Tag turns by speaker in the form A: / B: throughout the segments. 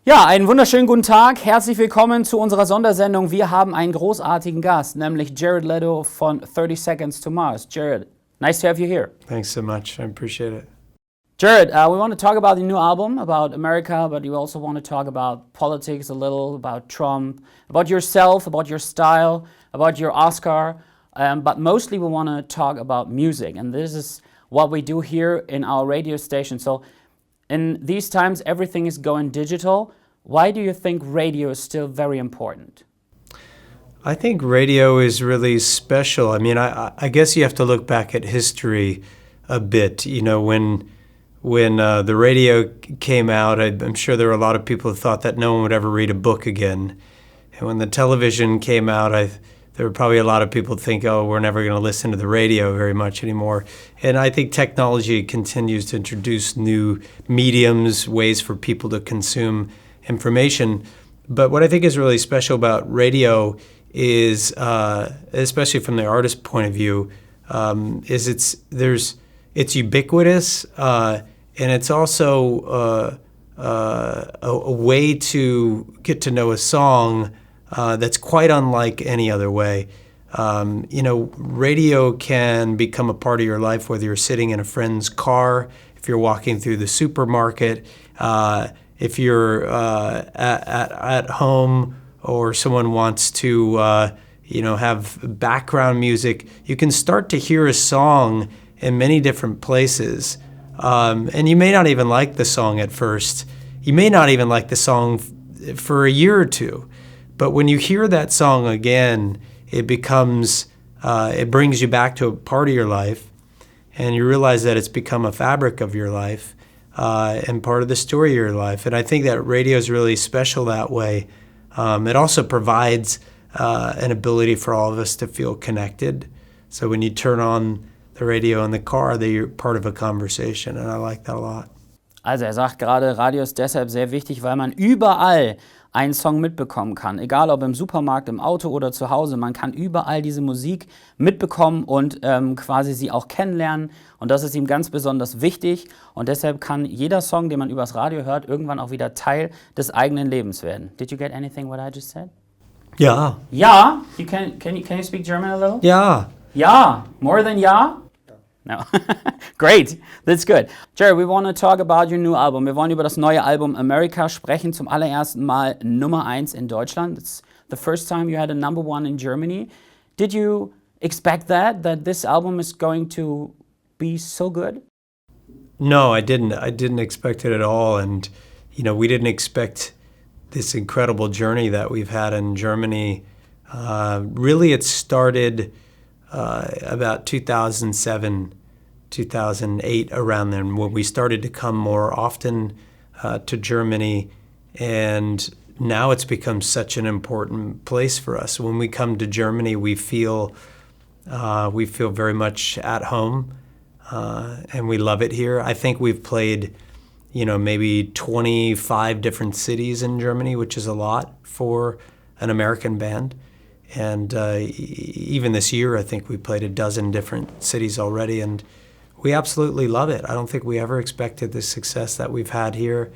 A: Ja, einen wunderschönen guten Tag. Herzlich willkommen zu unserer Sondersendung. Wir haben einen großartigen Gast, nämlich Jared Leto von 30 Seconds to Mars. Jared, nice to have you here.
B: Thanks so much. I appreciate it.
A: Jared, we want to talk about the new album, about America, but we also want to talk about politics a little, about Trump, about yourself, about your style, about your Oscar. But mostly we want to talk about music, and this is what we do here in our radio station. So in these times, everything is going digital. Why do you think radio is still very important?
B: I think radio is really special. I mean, I guess you have to look back at history a bit. You know, when the radio came out, I'm sure there were a lot of people who thought that no one would ever read a book again. And when the television came out, there were probably a lot of people who think, oh, we're never going to listen to the radio very much anymore. And I think technology continues to introduce new mediums, ways for people to consume information. But what I think is really special about radio is, especially from the artist point of view, is it's ubiquitous, and it's also a way to get to know a song that's quite unlike any other way. Radio can become a part of your life, whether you're sitting in a friend's car, if you're walking through the supermarket, if you're at home, or someone wants to have background music. You can start to hear a song in many different places, and you may not even like the song at first. You may not even like the song for a year or two. But when you hear that song again, it brings you back to a part of your life, and you realize that it's become a fabric of your life and part of the story of your life. And I think that radio is really special that way. It also provides an ability for all of us to feel connected. So when you turn on the radio in the car, you're part of a conversation, and I like that a lot.
A: Also sagt gerade, Radio ist deshalb sehr wichtig, weil man überall einen Song mitbekommen kann. Egal ob im Supermarkt, im Auto oder zu Hause. Man kann überall diese Musik mitbekommen und quasi sie auch kennenlernen. Und das ist ihm ganz besonders wichtig. Und deshalb kann jeder Song, den man übers Radio hört, irgendwann auch wieder Teil des eigenen Lebens werden. Did you get anything what I just said?
B: Ja.
A: Ja? Can you speak German a little?
B: Ja.
A: Ja? More than ja? No. Great, that's good. Jared, we want to talk about your new album. Wir wollen über das neue Album America sprechen, zum allerersten Mal Nummer 1 in Deutschland. It's the first time you had a number 1 in Germany. Did you expect that this album is going to be so good?
B: No, I didn't. I didn't expect it at all. And, we didn't expect this incredible journey that we've had in Germany. Really, it started about 2007, 2008, around then, when we started to come more often to Germany, and now it's become such an important place for us. When we come to Germany, we feel very much at home, and we love it here. I think we've played, maybe 25 different cities in Germany, which is a lot for an American band. And even this year, I think we played a dozen different cities already, and we absolutely love it. I don't think we ever expected the success that we've had here,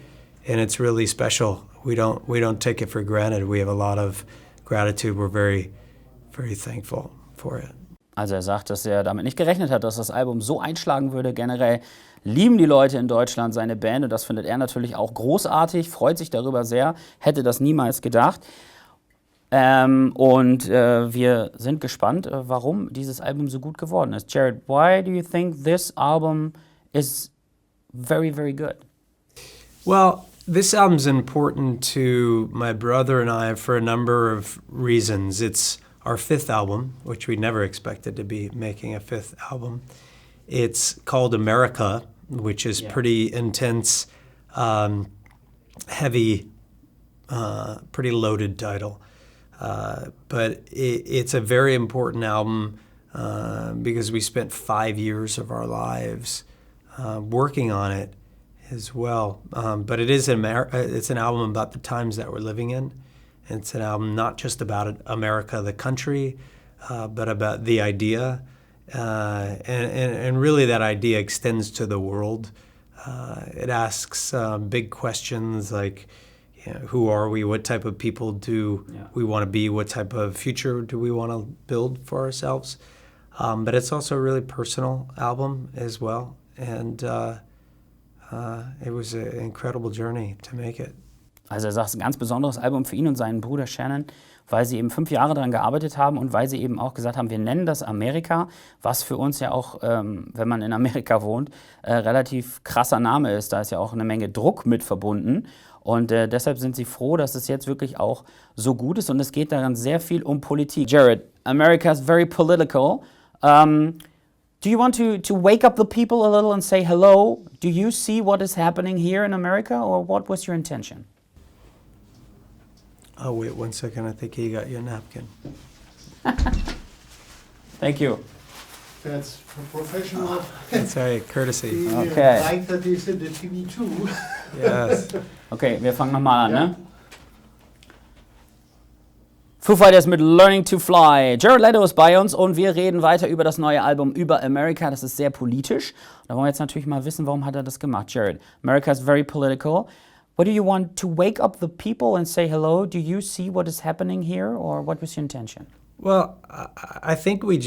B: and it's really special. We don't take it for granted. We have a lot of gratitude. We're very, very thankful for it.
A: Also sagt, dass damit nicht gerechnet hat, dass das Album so einschlagen würde. Generell lieben die Leute in Deutschland seine Band, und das findet er natürlich auch großartig, freut sich darüber sehr, hätte das niemals gedacht. Wir sind gespannt, warum dieses Album so gut geworden ist. Jared, why do you think this album is very, very good?
B: Well, this album's important to my brother and I for a number of reasons. It's our 5th album, which we never expected to be making a 5th album. It's called America, which is pretty intense, heavy, pretty loaded title. But it's a very important album because we spent 5 years of our lives working on it as well. But it's an album about the times that we're living in. It's an album not just about America, the country, but about the idea. And really that idea extends to the world. It asks big questions like, who are we? What type of people do
A: Yeah.
B: we want to be? What type of future do we want to build for ourselves? But it's also a really personal album as well. And it was an incredible journey to make it.
A: Also er sagt, es ist ein ganz besonderes Album für ihn und seinen Bruder Shannon, weil sie eben 5 Jahre daran gearbeitet haben und weil sie eben auch gesagt haben, wir nennen das Amerika, was für uns ja auch, wenn man in Amerika wohnt, relativ krasser Name ist. Da ist ja auch eine Menge Druck mit verbunden. Und deshalb sind sie froh, dass es jetzt wirklich auch so gut ist. Und es geht daran sehr viel um Politik. Jared, America is very political. Do you want to wake up the people a little and say hello? Do you see what is happening here in America, or what was your intention?
B: Oh, wait 1 second. I think you got your napkin.
A: Thank you.
C: That's professional.
B: That's all right, courtesy.
A: Okay.
C: Like that is in the TV too.
B: Yes.
A: Okay, wir fangen nochmal an,
C: Ja.
A: ne? Foo Fighters mit Learning to Fly. Jared Leto ist bei uns und wir reden weiter über das neue Album über America. Das ist sehr politisch. Da wollen wir jetzt natürlich mal wissen, warum hat er das gemacht, Jared? America is very political. What do you want to wake up the people and say hello? Do you see what is happening here, or what was your intention?
B: Well, I think we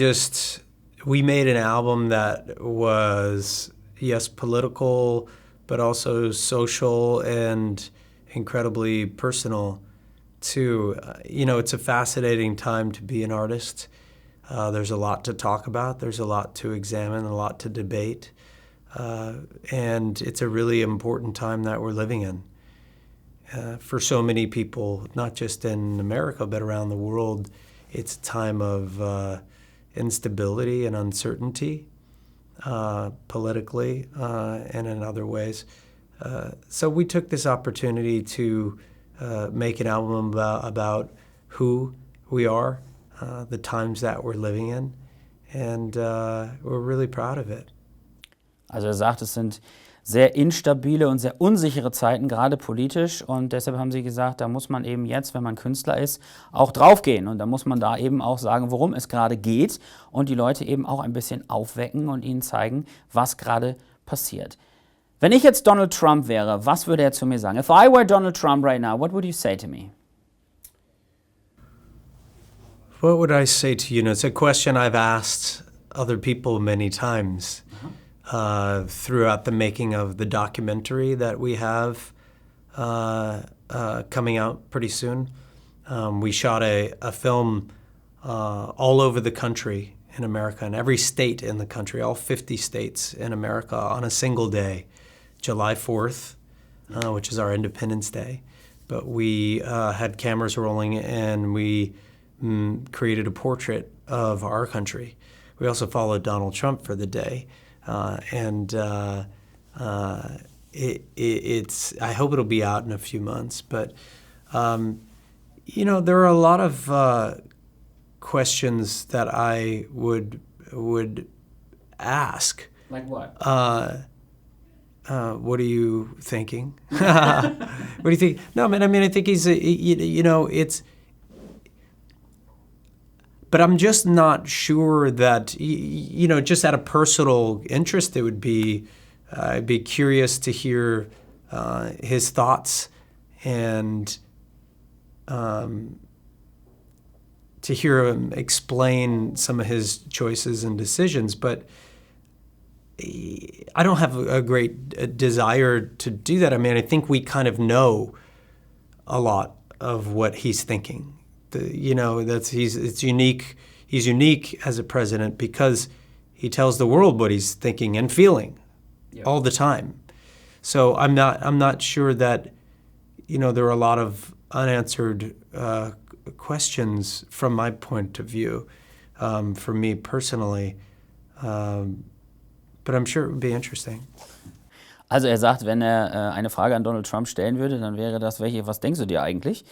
B: made an album that was, yes, political, but also social and incredibly personal too. It's a fascinating time to be an artist. There's a lot to talk about. There's a lot to examine, a lot to debate. And it's a really important time that we're living in. For so many people, not just in America, but around the world, it's a time of instability and uncertainty, politically and in other ways. So we took this opportunity to make an album about who we are, the times that we're living in, and we're really proud of it.
A: Also er sagt, es sind sehr instabile und sehr unsichere Zeiten, gerade politisch. Und deshalb haben sie gesagt, da muss man eben jetzt, wenn man Künstler ist, auch draufgehen. Und da muss man da eben auch sagen, worum es gerade geht. Und die Leute eben auch ein bisschen aufwecken und ihnen zeigen, was gerade passiert. Wenn ich jetzt Donald Trump wäre, was würde er zu mir sagen? If I were Donald Trump right now, what would you say to me?
B: What would I say to you? It's a question I've asked other people many times. Throughout the making of the documentary that we have coming out pretty soon. We shot a film all over the country in America, in every state in the country, all 50 states in America on a single day, July 4th, which is our Independence Day. But we had cameras rolling and we created a portrait of our country. We also followed Donald Trump for the day. It's I hope it'll be out in a few months, but there are a lot of questions that I would ask.
A: Like what?
B: What are you thinking? What do you think? No, man. I mean, I think he's it's. But I'm just not sure that, just out of personal interest, it would be, I'd be curious to hear his thoughts and to hear him explain some of his choices and decisions. But I don't have a great desire to do that. I mean, I think we kind of know a lot of what he's thinking. It's unique. He's unique as a president because he tells the world what he's thinking and feeling all the time. So I'm not sure that there are a lot of unanswered questions from my point of view, for me personally. But I'm sure it would be interesting.
A: Also er sagt, wenn er eine Frage an Donald Trump stellen würde, dann wäre das, was denkst du dir eigentlich?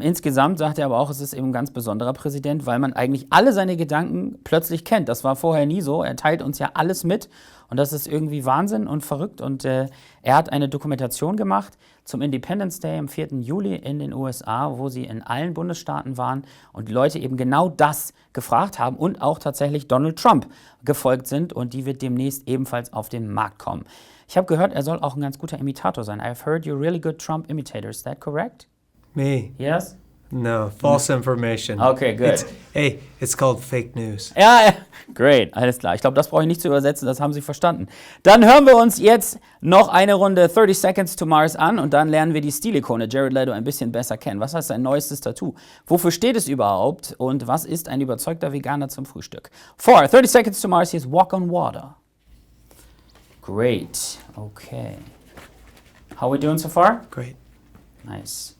A: Insgesamt sagt er aber auch, es ist eben ein ganz besonderer Präsident, weil man eigentlich alle seine Gedanken plötzlich kennt. Das war vorher nie so. Er teilt uns ja alles mit und das ist irgendwie Wahnsinn und verrückt. Und er hat eine Dokumentation gemacht zum Independence Day am 4. Juli in den USA, wo sie in allen Bundesstaaten waren und die Leute eben genau das gefragt haben und auch tatsächlich Donald Trump gefolgt sind und die wird demnächst ebenfalls auf den Markt kommen. Ich habe gehört, er soll auch ein ganz guter Imitator sein. I've heard you're really good Trump imitator. Is that correct?
B: Me?
A: Yes?
B: No, false information.
A: Okay, good.
B: It's called fake news.
A: Ja, great, alles klar. Ich glaube, das brauche ich nicht zu übersetzen, das haben Sie verstanden. Dann hören wir uns jetzt noch eine Runde 30 Seconds to Mars an und dann lernen wir die Stilikone Jared Leto ein bisschen besser kennen. Was heißt sein neuestes Tattoo? Wofür steht es überhaupt? Und was ist ein überzeugter Veganer zum Frühstück? 30 Seconds to Mars, here's Walk on Water. Great, okay. How we doing so far?
B: Great.
A: Nice.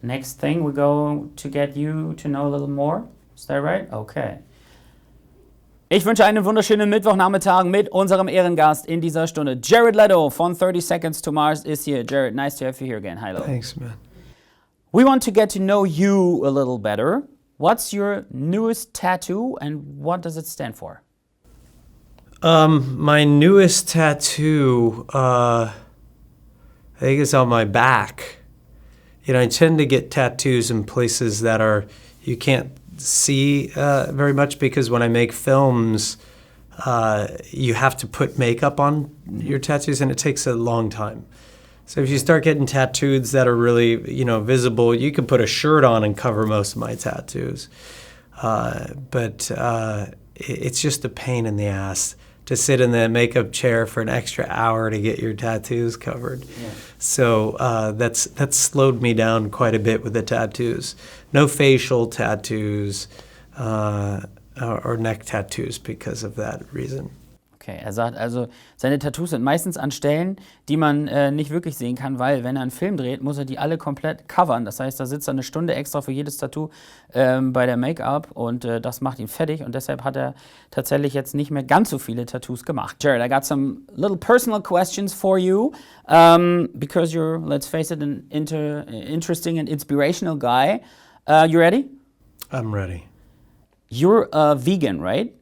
A: Next thing, we go to get you to know a little more. Is that right? Okay. Ich wünsche einen wunderschönen Mittwochnachmittag mit unserem Ehrengast in dieser Stunde. Jared Leto von 30 Seconds to Mars is here. Jared, nice to have you here again. Hello.
B: Thanks, man.
A: We want to get to know you a little better. What's your newest tattoo and what does it stand for?
B: My newest tattoo, I think it's on my back. You know, I tend to get tattoos in places that you can't see very much because when I make films, you have to put makeup on your tattoos and it takes a long time. So if you start getting tattoos that are really, visible, you can put a shirt on and cover most of my tattoos. But it's just a pain in the ass to sit in the makeup chair for an extra hour to get your tattoos covered. Yeah. So that's slowed me down quite a bit with the tattoos. No facial tattoos or neck tattoos because of that reason.
A: Okay, er sagt also, seine Tattoos sind meistens an Stellen, die man nicht wirklich sehen kann, weil wenn er einen Film dreht, muss er die alle komplett covern. Das heißt, da sitzt er eine Stunde extra für jedes Tattoo bei der Make-up und das macht ihn fertig und deshalb hat er tatsächlich jetzt nicht mehr ganz so viele Tattoos gemacht. Jared, I got some little personal questions for you because you're, let's face it, an interesting and inspirational guy. You ready?
B: I'm ready.
A: You're a vegan, right?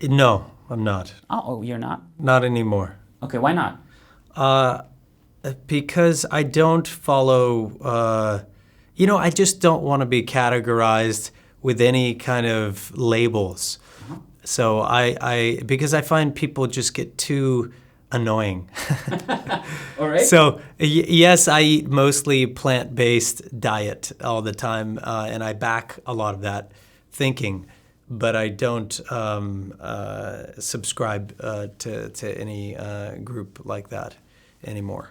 B: No, I'm not.
A: Oh, you're not?
B: Not anymore.
A: Okay, why not?
B: Because I don't follow, I just don't want to be categorized with any kind of labels. Uh-huh. So because I find people just get too annoying.
A: All right.
B: So yes, I eat mostly plant-based diet all the time, and I back a lot of that thinking. But I don't subscribe to any group like that anymore.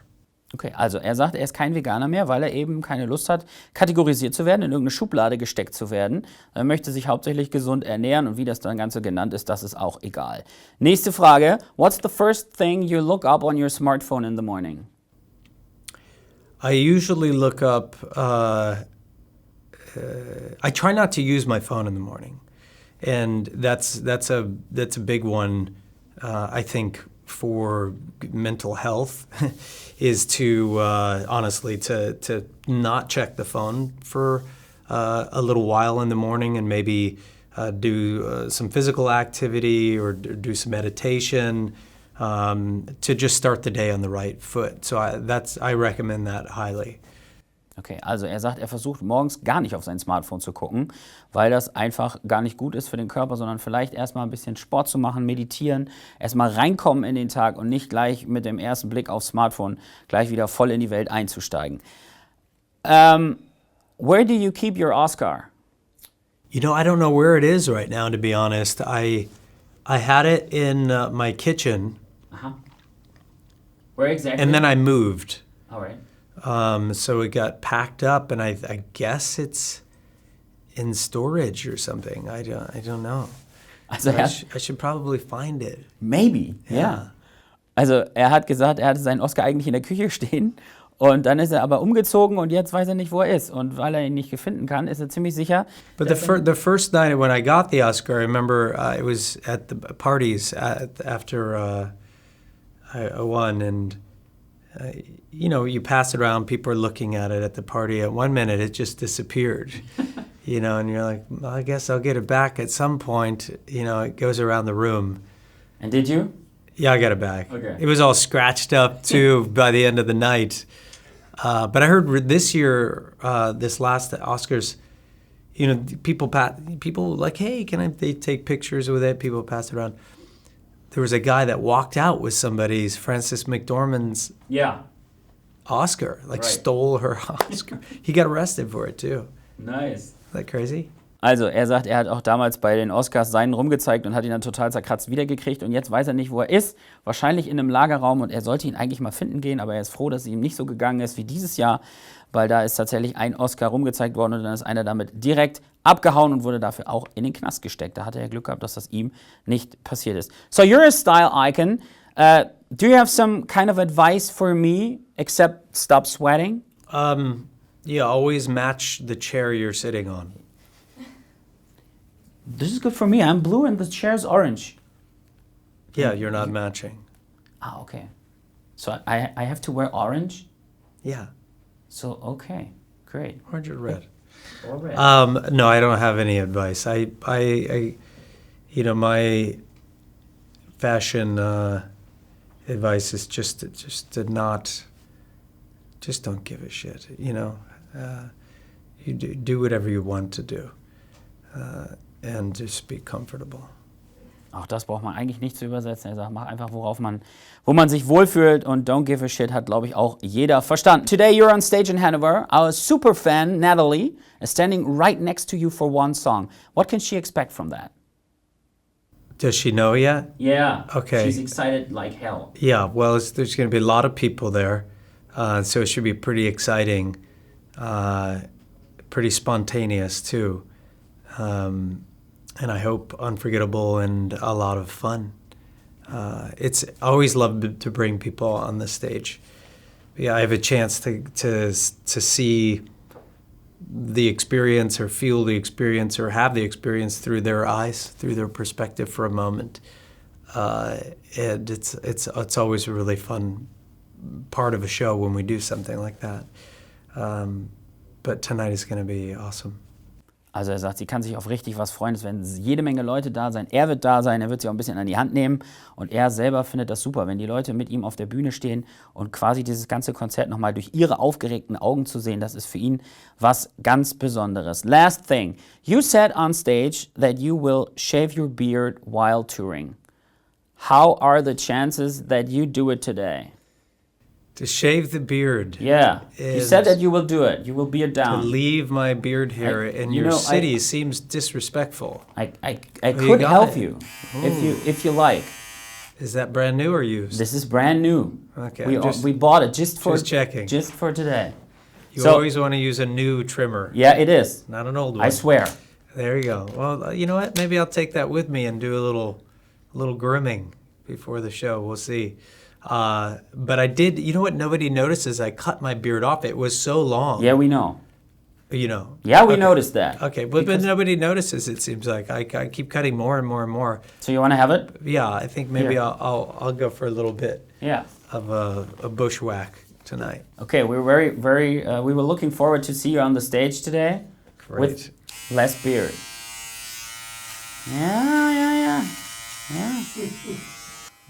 A: Okay, also er sagt, er ist kein Veganer mehr, weil er eben keine Lust hat, kategorisiert zu werden, in irgendeine Schublade gesteckt zu werden. Er möchte sich hauptsächlich gesund ernähren und wie das dann Ganze genannt ist, das ist auch egal. Nächste Frage. What's the first thing you look up on your smartphone in the morning?
B: I usually look up, I try not to use my phone in the morning. And that's a big one, I think, for mental health, is to honestly to not check the phone for a little while in the morning and maybe do some physical activity or do some meditation to just start the day on the right foot. So I recommend that highly.
A: Okay, also er sagt, er versucht morgens gar nicht auf sein Smartphone zu gucken, weil das einfach gar nicht gut ist für den Körper, sondern vielleicht erstmal ein bisschen Sport zu machen, meditieren, erstmal reinkommen in den Tag und nicht gleich mit dem ersten Blick aufs Smartphone gleich wieder voll in die Welt einzusteigen. Where do you keep your Oscar?
B: I don't know where it is right now, to be honest. I had it in my kitchen.
A: Uh-huh. Where exactly?
B: And then I moved.
A: All right.
B: So it got packed up, and I guess it's in storage or something. I don't know.
A: Also
B: I should probably find it.
A: Maybe, ja. Also er hat gesagt, er hatte seinen Oscar eigentlich in der Küche stehen und dann ist er aber umgezogen und jetzt weiß er nicht, wo er ist. Und weil er ihn nicht finden kann, ist er ziemlich sicher.
B: But the first night when I got the Oscar, I remember it was at the parties after I won, and you pass it around, people are looking at it at the party. At 1 minute, it just disappeared, and you're like, well, I guess I'll get it back at some point. It goes around the room.
A: And did you?
B: Yeah, I got it back.
A: Okay.
B: It was all scratched up, too, by the end of the night. But I heard this year, this last Oscars, people like, hey, they take pictures with it? People pass it around. there was a guy that walked out with somebody's, Frances McDormand's
A: Yeah.
B: Oscar, like
A: Right.
B: stole her Oscar. He got arrested for it too.
A: Nice.
B: Is that crazy?
A: Also, er sagt, er hat auch damals bei den Oscars seinen rumgezeigt und hat ihn dann total zerkratzt wiedergekriegt. Und jetzt weiß er nicht, wo er ist. Wahrscheinlich in einem Lagerraum. Und er sollte ihn eigentlich mal finden gehen. Aber er ist froh, dass es ihm nicht so gegangen ist wie dieses Jahr. Weil da ist tatsächlich ein Oscar rumgezeigt worden. Und dann ist einer damit direkt abgehauen und wurde dafür auch in den Knast gesteckt. Da hatte er Glück gehabt, dass das ihm nicht passiert ist. So, you're a style icon. Do you have some kind of advice for me, except stop sweating?
B: Yeah, always match the chair you're sitting on.
A: This is good for me. I'm blue and the chair's orange.
B: Yeah, you're not matching.
A: Ah, okay. So I have to wear orange?
B: Yeah,
A: So, okay, great.
B: orange or red.
A: Or red.
B: No, I don't have any advice. I you know, my fashion advice is just to not, just don't give a shit. You know, you do whatever you want to do, and just be comfortable.
A: Auch das braucht man eigentlich nicht zu übersetzen. Er sagt, mach einfach, wo man sich wohlfühlt und don't give a shit hat, glaube ich, auch jeder verstanden. Today you're on stage in Hanover. Our super fan, Natalie, is standing right next to you for one song. What can she expect from that?
B: Does she know yet?
A: Yeah.
B: Okay.
A: She's excited like hell.
B: Yeah, well, there's going to be a lot of people there, so it should be pretty exciting, pretty spontaneous too, and I hope unforgettable and a lot of fun. It's always loved to bring people on the stage. Yeah, I have a chance to see the experience or feel the experience or have the experience through their eyes, through their perspective for a moment. And it's always a really fun part of a show when we do something like that. But tonight is going to be awesome.
A: Also er sagt, sie kann sich auf richtig was freuen. Es werden jede Menge Leute da sein. Er wird da sein, er wird sie auch ein bisschen an die Hand nehmen. Und er selber findet das super, wenn die Leute mit ihm auf der Bühne stehen und quasi dieses ganze Konzert nochmal durch ihre aufgeregten Augen zu sehen, das ist für ihn was ganz Besonderes. Last thing, you said on stage that you will shave your beard while touring. How are the chances that you do it today?
B: To shave the beard.
A: Yeah, you said that you will do it. You will beard
B: To
A: down.
B: leave my beard hair in
A: you
B: your
A: know,
B: city seems disrespectful.
A: I
B: you
A: could
B: got
A: help
B: it.
A: you if you like.
B: Is that brand new or used?
A: This is brand new.
B: Okay,
A: We bought it just
B: checking.
A: Just for today.
B: You
A: So-
B: always want to use a new trimmer,
A: Yeah, it is.
B: not an old one.
A: I swear.
B: There you go. Well, you know what? Maybe I'll take that with me and do a little grooming before the show. We'll see. But I did. You know what? Nobody notices. I cut my beard off. It was so long.
A: Yeah, we know.
B: You know.
A: Yeah, we
B: Okay.
A: noticed that.
B: Okay, but
A: Because-
B: nobody notices. It seems like I keep cutting more and more and more.
A: So you want to have it?
B: Yeah, I think maybe
A: Here.
B: I'll go for a little bit
A: Yeah.
B: of a bushwhack tonight.
A: Okay, we're very we were looking forward to see you on the stage today
B: Great.
A: with less beard. Yeah.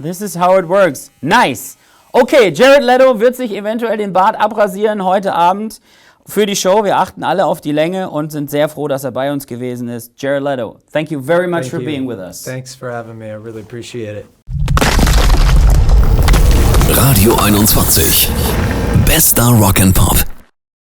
A: This is how it works. Nice. Okay, Jared Leto wird sich eventuell den Bart abrasieren heute Abend für die Show. Wir achten alle auf die Länge und sind sehr froh, dass er bei uns gewesen ist. Jared Leto, thank you very much
B: Thank
A: for
B: you.
A: being with us.
B: Thanks for having me. I really appreciate it.
D: Radio 21. Bester Rock and Pop.